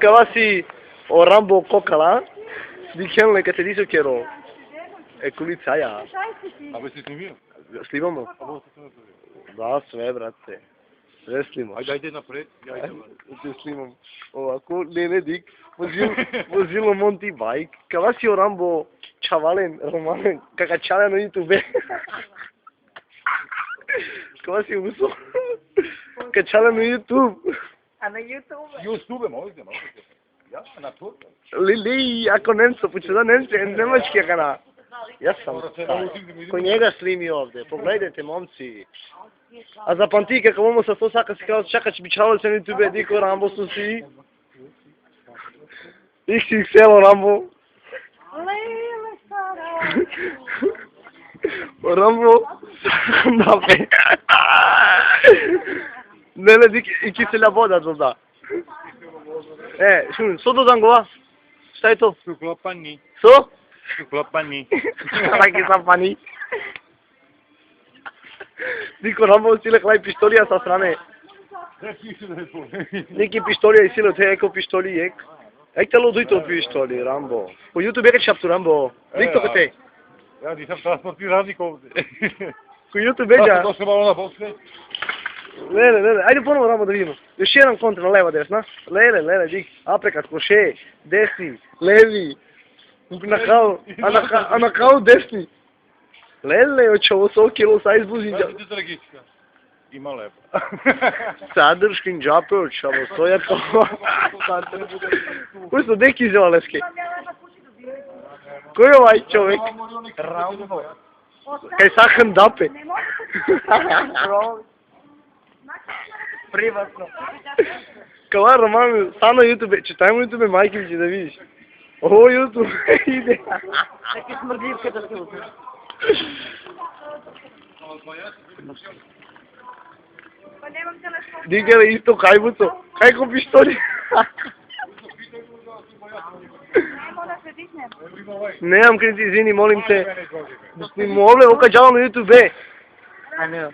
Кава си о Рамбо кокала, дикен лека те дисо керо. Кулица ја. Абе си снимил? Снимамо. Да, све, брате. Све снимам. Ајде напред, ја идем. Те снимам. Овако, не, дик. Возило Монти байк. Кава си о Рамбо чавален, романен, какачален на YouTube. Кава си усо. Качален на YouTube. А на YouTube? YouTube можете. Ja, na to. Лили, ако немцо, почуда немци, немачки кана. Јас сам. Кој njega слими овде. Погледайте, момци. А запамти како момо со сака си каза чака че бичало се на YouTube дико Рамбо со си. XXL Рамбо. Леле, стара. Рамбо. Напе. Неле дик и киселя вода да. Шун, со додан гова? Шта е то? Суклопани. Со? Суклопани. Раки са пани. Дико Рамбо силе клај пистолија са стране. Ники пистолија и силе те еко пистоли ек. Ек те лодуито пистоли, Рамбо. По YouTube ека чапту Рамбо. Дик тока те. Ja nisam transportiranik ovde. По YouTube беѓа. Došao malo na posle. Леле, ајде поново Рамбо да видимо. Još jedan kontra, leva, desna. Lele, дик. Апрекат, коше, десни, леви. А на крау десни. Леле, оće ovo со kilo sa izbuzinđa. Ti se registrika. Ima lepo. Sadrškin džape, oće ovo soja kao. Koji su deki iz Valeske? Koji je ovaj čovek? Rambo. Kaj sahan dape. Privatno. Кава Роман, стана YouTube, читајмо YouTube, мајки ми ќе да видиш. О, YouTube иде. Таки смрдливка да се утре. Дига исто кајбуцо. Кај ко пистоли? Немам кредит, извини, молим те. Моле, ока джало на YouTube. А не.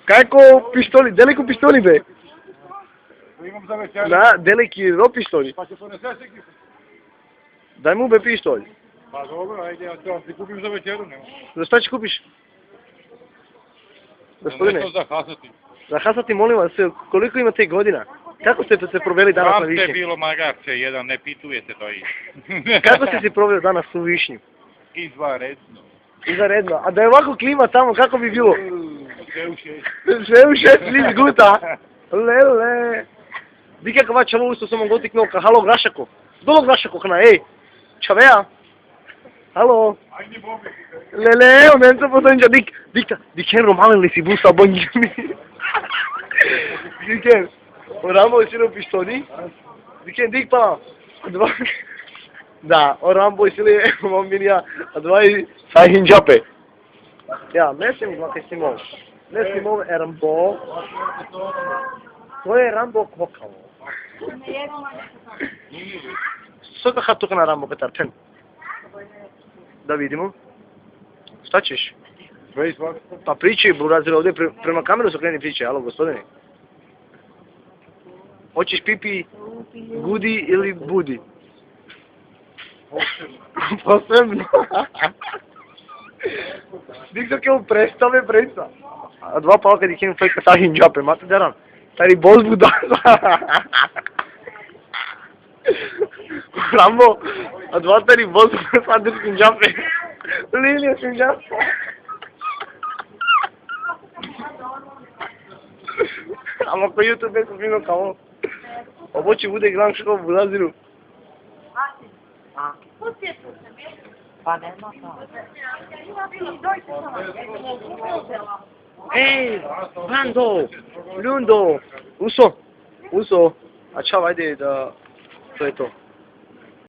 Кај ко пистоли? Деле ко пистоли бе? Imam za večer. Да, делеки ро пистоли. Pa će poneseš ekipu. Дај му бе пистоли. Pa dobro, ajde, ja to ti kupim za večeru, nema. За што ќе купиш? Господине, Nešto za hasati. за хасати молим вас, колико имате година? Како сте се провели данас на Tam ste Вишњи? bilo magarče, jedan, ne pitujete to i. Како сте се провели данас у Вишњи? Izvanredno. Изаредно. А да е вако клима тамо, како би било? Sve u šest. Се у 6 лист гута. Леле. Дика кава чаволу со само готик нока. Хало Грашако. Доло Грашако хна, Чавеа. Halo. Lele, mensen potentieel. Diken Romanen lesi bu sabon gibi. Diken. Rambo isilo pistoli. Diken dik pa. Dva. Da, Rambo isili mamminja. Dva sahin džape. Ja, ne sam glake Simon. Ne Simon Rambo. To je Rambo kokalo. Сока хатук на Рамбо Петарчен. Да видимо. Šta ćeš? Pa pričaj, burazir, ovdje prema kameru se kreni pričaj. Alo, gospodine. Hoćeš pipi, gudi ili budi? Posebno. Dikto ke u predstave predstav. A dva pala kad ih imam fajka tahin džape, mate daran. Tari boz buda. Rambo, a dva tari boz sadrškim džape. Lilija sam džape. Ама по YouTube е фино као. Обоче буде гледам што во Бразилу. Pa nema Bando, Lundo, Uso. A čao, ajde da to je to.